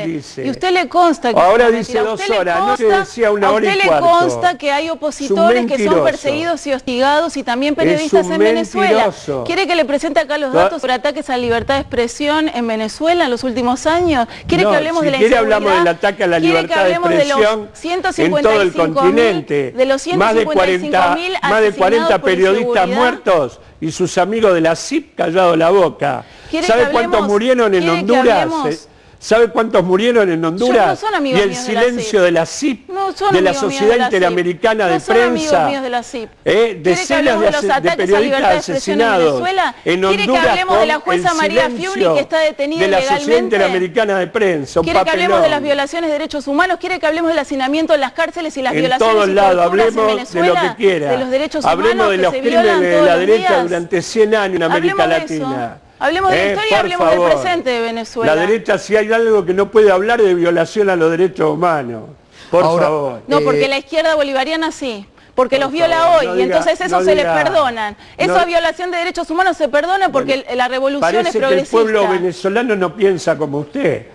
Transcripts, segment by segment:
dice. Y usted le consta que ahora dice 2 horas, no se decía 1 hora y cuarto. A usted le consta que hay opositores que son perseguidos y hostigados y también periodistas en Venezuela. ¿Quiere que le presente acá los datos sobre ataques a la libertad de expresión en Venezuela en los últimos años? ¿Quiere que hablemos de la inseguridad? Hablamos del ataque a la libertad de expresión en todo el continente. De los 155.000 más de 40 periodistas muertos y sus amigos de la CIP callado la boca. ¿Sabe cuántos murieron en Honduras? ¿Sabe cuántos murieron en Honduras? Y el silencio de la CIP, de la Sociedad Interamericana de Prensa, decenas de periodistas asesinados en Honduras. ¿Quiere que hablemos de la jueza María Fiuni, que está detenida ilegalmente? De la Sociedad Interamericana de Prensa, ¿Quiere que hablemos de las violaciones de derechos humanos? ¿Quiere que hablemos del hacinamiento en las cárceles y las violaciones y torturas en Venezuela? De lo que quiera. De los derechos humanos que se violan todos los días. Hablemos de los crímenes de la derecha durante 100 años en América Latina. Hablemos de la historia y hablemos del presente de Venezuela. La derecha, si hay algo que no puede hablar, de violación a los derechos humanos. Por favor. No, porque la izquierda bolivariana sí. Porque los viola hoy, y entonces eso se les perdonan. Esa violación de derechos humanos se perdona porque la revolución es progresista. Parece que el pueblo venezolano no piensa como usted.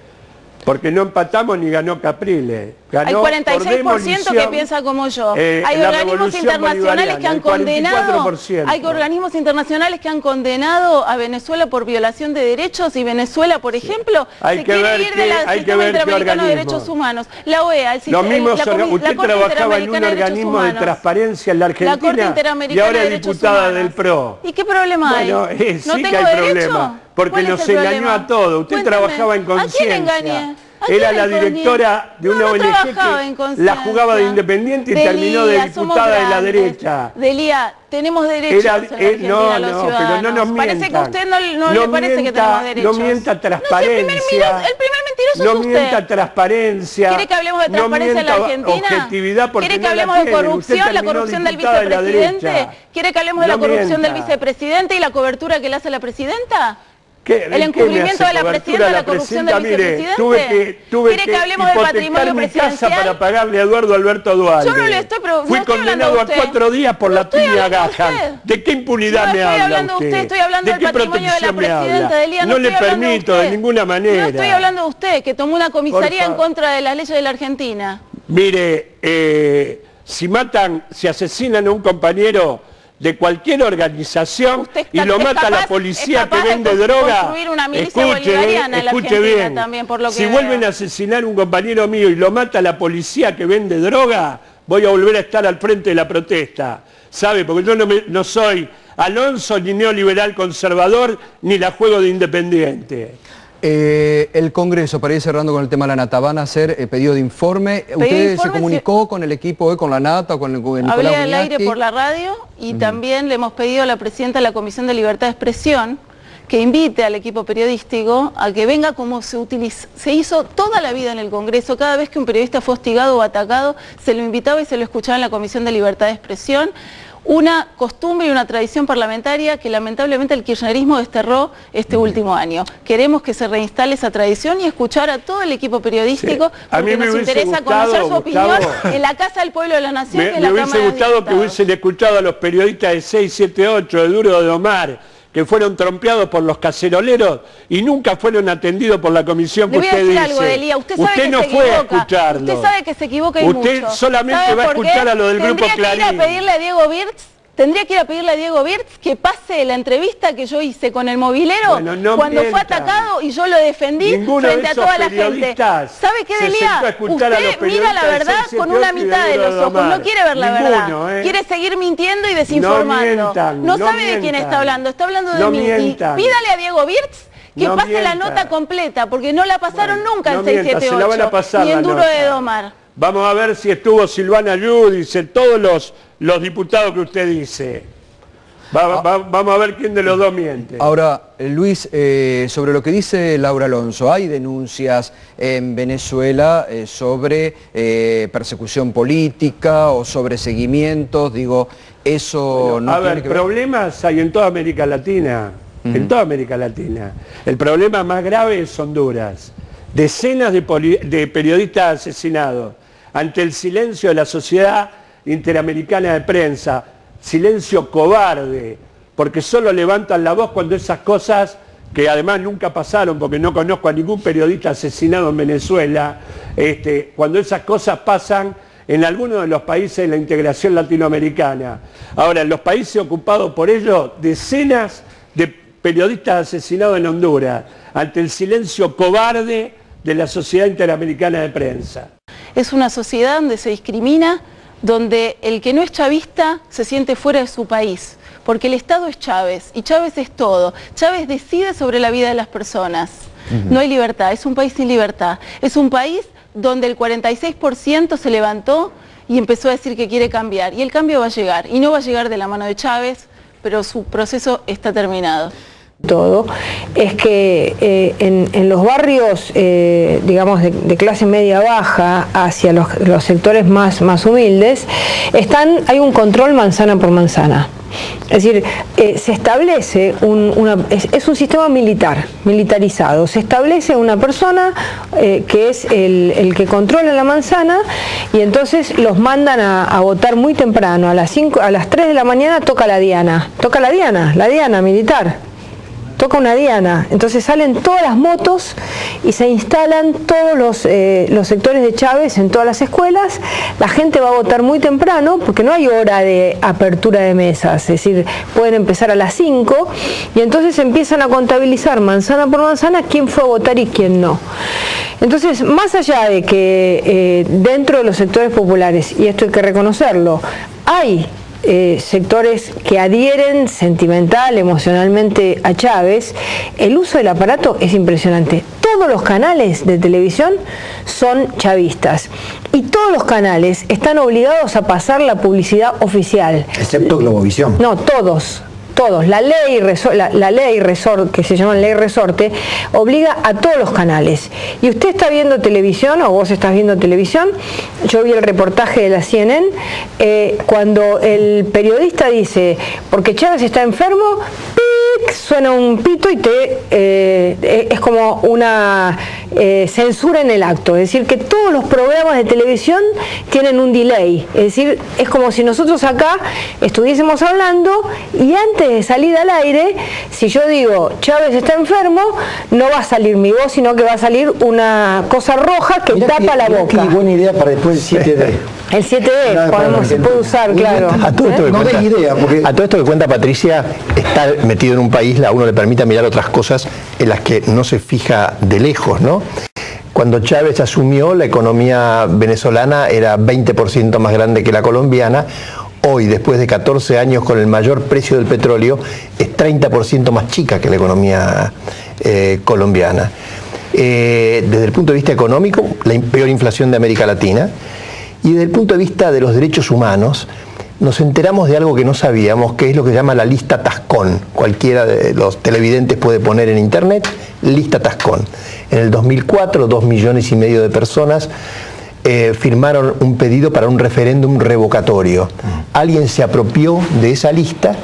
Porque no empatamos ni ganó Capriles. Hay 46% que piensa como yo. Hay organismos internacionales que han condenado. Hay organismos internacionales que han condenado a Venezuela por violación de derechos y Venezuela, por ejemplo, se quiere ir del sistema interamericano de derechos humanos. La OEA, el sistema. Usted trabajaba en un organismo de transparencia en la Argentina y ahora es diputada del PRO. ¿Y qué problema hay? Bueno, sí que hay problema. Porque nos engañó a todos. Usted trabajaba en Conciencia. ¿A quién engañé? Era la directora de una ONG que la jugaba de independiente y terminó de diputada de la derecha. Delía, tenemos derechos en Argentina, los ciudadanos. Pero no nos mientan. Parece que a usted no le parece que tenemos derechos. No mienta transparencia. El primer mentiroso es usted. No mienta transparencia. ¿Quiere que hablemos de transparencia en la Argentina? Objetividad, porque ¿Quiere que hablemos de corrupción, la corrupción del vicepresidente? ¿Quiere que hablemos de la corrupción del vicepresidente y la cobertura que le hace la presidenta? ¿El encubrimiento de la presidenta de la corrupción del vicepresidente? Tuve que hablemos del patrimonio presidencial para pagarle a Eduardo Alberto Duhalde. Yo no le estoy Fui condenado a 4 días por la piña Gaja. ¿De qué impunidad me habla usted? Estoy hablando del patrimonio de la presidenta Delía. No le permito de ninguna manera. No estoy hablando de usted, que tomó una comisaría en contra de las leyes de la Argentina. Mire, si asesinan a un compañero de cualquier organización y lo mata la policía que vende droga, escuche bien, si vuelven a asesinar a un compañero mío y lo mata la policía que vende droga, voy a volver a estar al frente de la protesta, ¿sabe? Porque yo no soy Alonso ni neoliberal conservador ni la juego de independiente. El Congreso, para ir cerrando con el tema de la Nata, ¿van a hacer pedido de informe? ¿Usted se comunicó con el equipo, con la Nata, con el Nicolás Hablé al aire por la radio y también le hemos pedido a la presidenta de la Comisión de Libertad de Expresión que invite al equipo periodístico a que venga como se hizo toda la vida en el Congreso. Cada vez que un periodista fue hostigado o atacado, se lo invitaba y se lo escuchaba en la Comisión de Libertad de Expresión. Una costumbre y una tradición parlamentaria que lamentablemente el kirchnerismo desterró este último año. Queremos que se reinstale esa tradición y escuchar a todo el equipo periodístico, porque nos interesa conocer su opinión en la Casa del Pueblo de la Nación, que es la Cámara de Diputados. Me hubiese gustado que hubiesen escuchado a los periodistas de 678, de Duro de Omar, que fueron trompeados por los caceroleros y nunca fueron atendidos por la comisión que usted dice. Algo, Delía. Usted no fue a escucharlo. Usted sabe que se equivoca y usted mucho. solamente va a escuchar a lo del Grupo Clarín. Tendría que ir a pedirle a Diego Birtz que pase la entrevista que yo hice con el movilero cuando fue atacado y yo lo defendí frente a toda la gente. ¿Sabe qué, Delía? Usted mira la verdad con una mitad de los ojos, no quiere ver la verdad. Quiere seguir mintiendo y desinformando. No sabe de quién está hablando, está hablando de mí. Y pídale a Diego Birtz que pase la nota completa, porque no la pasaron nunca en 678, ni en Duro de Domar. Vamos a ver si estuvo Silvana Giudice, todos los diputados que usted dice. Vamos a ver quién de los dos miente. Ahora, Luis, sobre lo que dice Laura Alonso, hay denuncias en Venezuela sobre persecución política o sobre seguimientos, digo, eso no tiene que ver. Problemas hay en toda América Latina, en toda América Latina. El problema más grave es Honduras. Decenas de periodistas asesinados ante el silencio de la Sociedad Interamericana de Prensa, silencio cobarde, porque solo levantan la voz cuando esas cosas que además nunca pasaron, porque no conozco a ningún periodista asesinado en Venezuela, cuando esas cosas pasan en algunos de los países de la integración latinoamericana. Ahora, en los países ocupados por ellos, decenas de periodistas asesinados en Honduras, ante el silencio cobarde de la Sociedad Interamericana de Prensa. Es una sociedad donde se discrimina, donde el que no es chavista se siente fuera de su país, porque el Estado es Chávez, y Chávez es todo. Chávez decide sobre la vida de las personas. No hay libertad, es un país sin libertad. Es un país donde el 46% se levantó y empezó a decir que quiere cambiar. Y el cambio va a llegar, y no va a llegar de la mano de Chávez, pero su proceso está terminado. Todo es que en los barrios, digamos, de clase media-baja hacia los sectores más humildes, hay un control manzana por manzana. Es decir, se establece es un sistema militarizado. Se establece una persona que es el que controla la manzana, y entonces los mandan a votar muy temprano. A las 3 de la mañana toca la diana militar. Toca una diana, entonces salen todas las motos y se instalan todos los sectores de Chávez en todas las escuelas. La gente va a votar muy temprano porque no hay hora de apertura de mesas, es decir, pueden empezar a las 5 y entonces empiezan a contabilizar manzana por manzana quién fue a votar y quién no. Entonces, más allá de que dentro de los sectores populares, y esto hay que reconocerlo, hay sectores que adhieren sentimental, emocionalmente a Chávez, el uso del aparato es impresionante. Todos los canales de televisión son chavistas y todos los canales están obligados a pasar la publicidad oficial. Excepto Globovisión. No, todos. La ley resorte, que se llama ley resorte, obliga a todos los canales. Y usted está viendo televisión, o vos estás viendo televisión, yo vi el reportaje de la CNN, cuando el periodista dice, porque Chávez está enfermo, ¡pic!, suena un pito y es como una censura en el acto. Es decir, que todos los programas de televisión tienen un delay. Es decir, es como si nosotros acá estuviésemos hablando y antes de salir al aire, si yo digo Chávez está enfermo, no va a salir mi voz, sino que va a salir una cosa roja que tapa la boca. Qué buena idea para después el 7D. El 7D, se puede usar, claro. A todo esto que cuenta Patricia, estar metido en un país a uno le permite mirar otras cosas en las que no se fija de lejos, ¿no? Cuando Chávez asumió, la economía venezolana era 20% más grande que la colombiana. Hoy, después de 14 años con el mayor precio del petróleo, es 30% más chica que la economía colombiana. Desde el punto de vista económico, la peor inflación de América Latina. Y desde el punto de vista de los derechos humanos, nos enteramos de algo que no sabíamos, que es lo que se llama la lista Tascón. Cualquiera de los televidentes puede poner en internet lista Tascón. En el 2004, 2,5 millones de personas firmaron un pedido para un referéndum revocatorio. Alguien se apropió de esa lista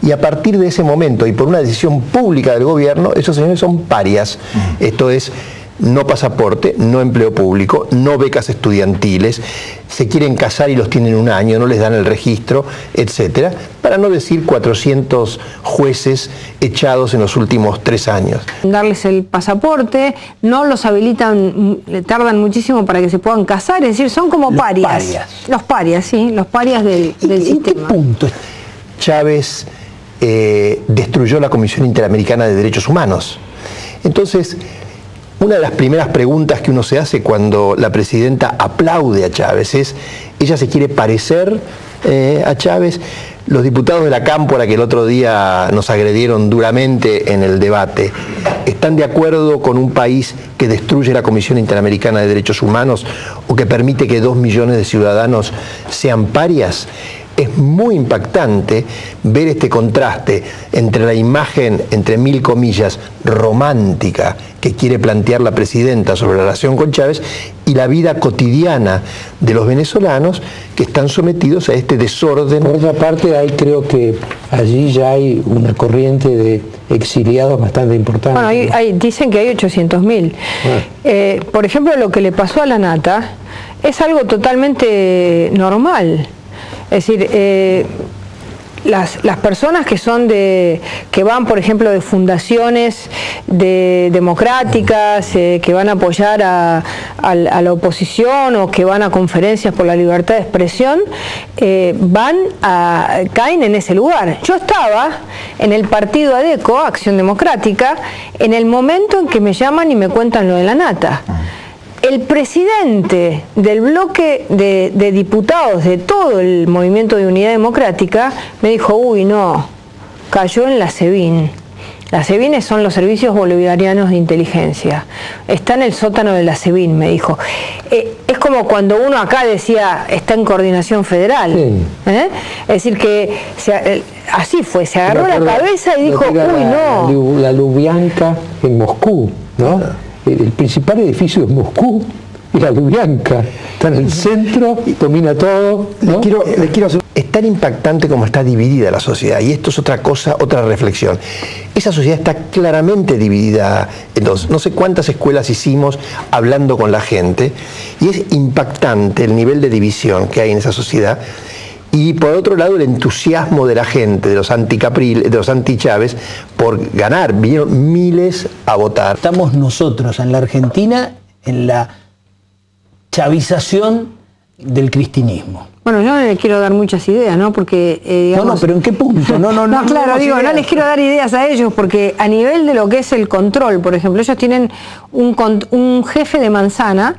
y a partir de ese momento y por una decisión pública del gobierno, esos señores son parias. Esto es, no pasaporte, no empleo público, no becas estudiantiles, se quieren casar y los tienen un año, no les dan el registro, etcétera, para no decir 400 jueces echados en los últimos 3 años. Darles el pasaporte, no los habilitan, tardan muchísimo para que se puedan casar, es decir, son como parias. Los parias, sí, los parias del sistema. ¿En qué punto Chávez destruyó la Comisión Interamericana de Derechos Humanos? Entonces, una de las primeras preguntas que uno se hace cuando la presidenta aplaude a Chávez es, ¿ella se quiere parecer a Chávez? Los diputados de la Cámpora, que el otro día nos agredieron duramente en el debate, ¿están de acuerdo con un país que destruye la Comisión Interamericana de Derechos Humanos o que permite que 2 millones de ciudadanos sean parias? Es muy impactante ver este contraste entre la imagen, entre mil comillas, romántica que quiere plantear la presidenta sobre la relación con Chávez y la vida cotidiana de los venezolanos que están sometidos a este desorden. Por otra parte, creo que allí ya hay una corriente de exiliados bastante importante. Bueno, dicen que hay 800.000. Por ejemplo, lo que le pasó a la Nata es algo totalmente normal. Es decir, las personas que son que van, por ejemplo, de fundaciones democráticas, que van a apoyar a la oposición o que van a conferencias por la libertad de expresión, caen en ese lugar. Yo estaba en el partido ADECO, Acción Democrática, en el momento en que me llaman y me cuentan lo de la nata. El presidente del bloque de diputados de todo el Movimiento de Unidad Democrática me dijo, uy, no, cayó en la SEBIN. Las SEBIN son los servicios bolivarianos de inteligencia. Está en el sótano de la SEBIN, me dijo. Es como cuando uno acá decía, está en coordinación federal. Sí. Es decir, que así fue, se agarró la cabeza y dijo, uy, no. La Lubyanka en Moscú, ¿no? El principal edificio de Moscú es la Lubyanka, está en el centro y domina todo, ¿no? Es tan impactante como está dividida la sociedad, y esto es otra cosa, otra reflexión. Esa sociedad está claramente dividida en dos. No sé cuántas escuelas hicimos hablando con la gente, y es impactante el nivel de división que hay en esa sociedad. Y por otro lado, el entusiasmo de la gente, de los anti-Capriles, de los anti-Chávez, por ganar. Vinieron miles a votar. Estamos nosotros en la Argentina en la chavización del cristinismo. Bueno, yo no les quiero dar muchas ideas, ¿no? Porque, digamos... No, pero ¿en qué punto? No, claro, digo, no les quiero dar ideas a ellos, porque a nivel de lo que es el control, por ejemplo, ellos tienen un jefe de manzana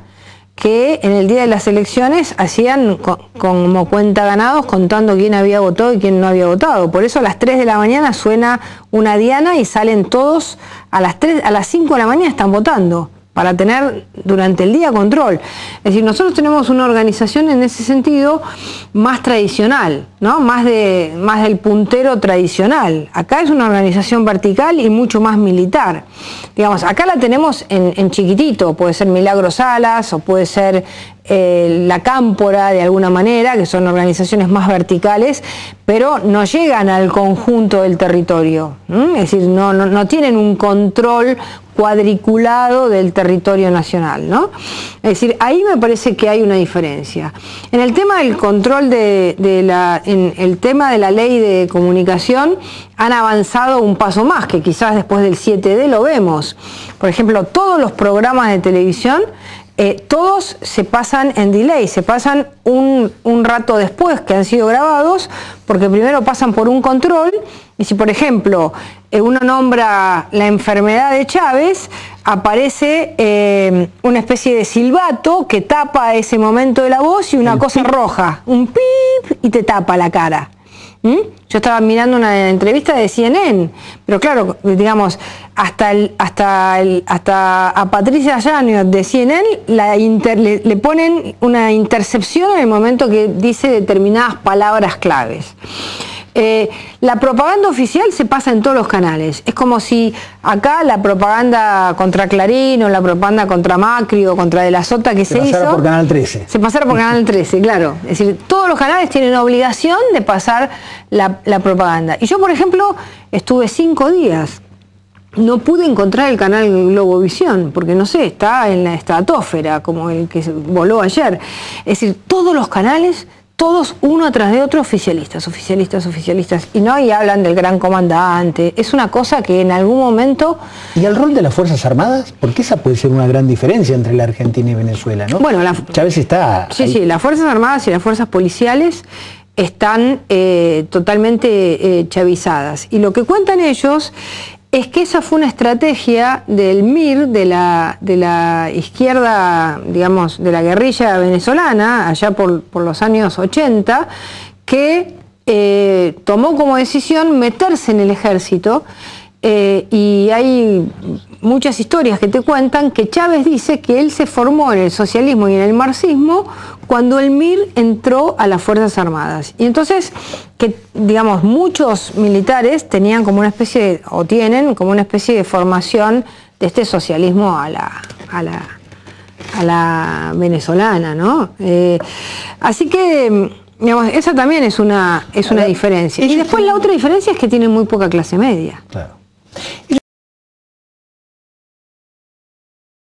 que en el día de las elecciones hacían como cuenta ganados, contando quién había votado y quién no había votado. Por eso a las 3 de la mañana suena una diana y salen todos a las 5 de la mañana están votando, para tener durante el día control. Es decir, nosotros tenemos una organización en ese sentido más tradicional, ¿no? Más del puntero tradicional. Acá es una organización vertical y mucho más militar. Digamos, acá la tenemos en chiquitito, puede ser Milagros Salas o puede ser la Cámpora de alguna manera, que son organizaciones más verticales, pero no llegan al conjunto del territorio. Es decir, no tienen un control cuadriculado del territorio nacional, ¿no? Es decir, ahí me parece que hay una diferencia. En el tema del control en el tema de la ley de comunicación han avanzado un paso más, que quizás después del 7D lo vemos. Por ejemplo, todos los programas de televisión todos se pasan en delay, se pasan un rato después que han sido grabados, porque primero pasan por un control, y si por ejemplo uno nombra la enfermedad de Chávez, aparece una especie de silbato que tapa ese momento de la voz y una cosa roja, un pip, y te tapa la cara. Yo estaba mirando una entrevista de CNN, pero claro, digamos, hasta a Patricia Yáñez de CNN le ponen una intercepción en el momento que dice determinadas palabras claves. La propaganda oficial se pasa en todos los canales. Es como si acá la propaganda contra Clarín o la propaganda contra Macri o contra De la Sota que se hizo... Se pasara por Canal 13. Se pasara por Canal 13, claro. Es decir, todos los canales tienen obligación de pasar la propaganda. Y yo, por ejemplo, estuve 5 días. No pude encontrar el canal Globovisión, porque no sé, está en la estratosfera, como el que voló ayer. Es decir, todos los canales... Todos uno tras de otro oficialistas, y no, y hablan del gran comandante. Es una cosa que en algún momento... ¿Y el rol de las Fuerzas Armadas? Porque esa puede ser una gran diferencia entre la Argentina y Venezuela, ¿no? Bueno, Chávez está... Sí, las Fuerzas Armadas y las Fuerzas Policiales están totalmente chavizadas. Y lo que cuentan ellos es que esa fue una estrategia del MIR, de la izquierda, digamos, de la guerrilla venezolana, allá por los años 80, que tomó como decisión meterse en el ejército, y hay muchas historias que te cuentan que Chávez dice que él se formó en el socialismo y en el marxismo cuando el MIR entró a las Fuerzas Armadas. Y entonces, que digamos, muchos militares tenían como una especie o tienen como una especie de formación de este socialismo a la venezolana, ¿no? Así que, digamos, esa también es una diferencia. Y después la otra diferencia es que tienen muy poca clase media. Claro.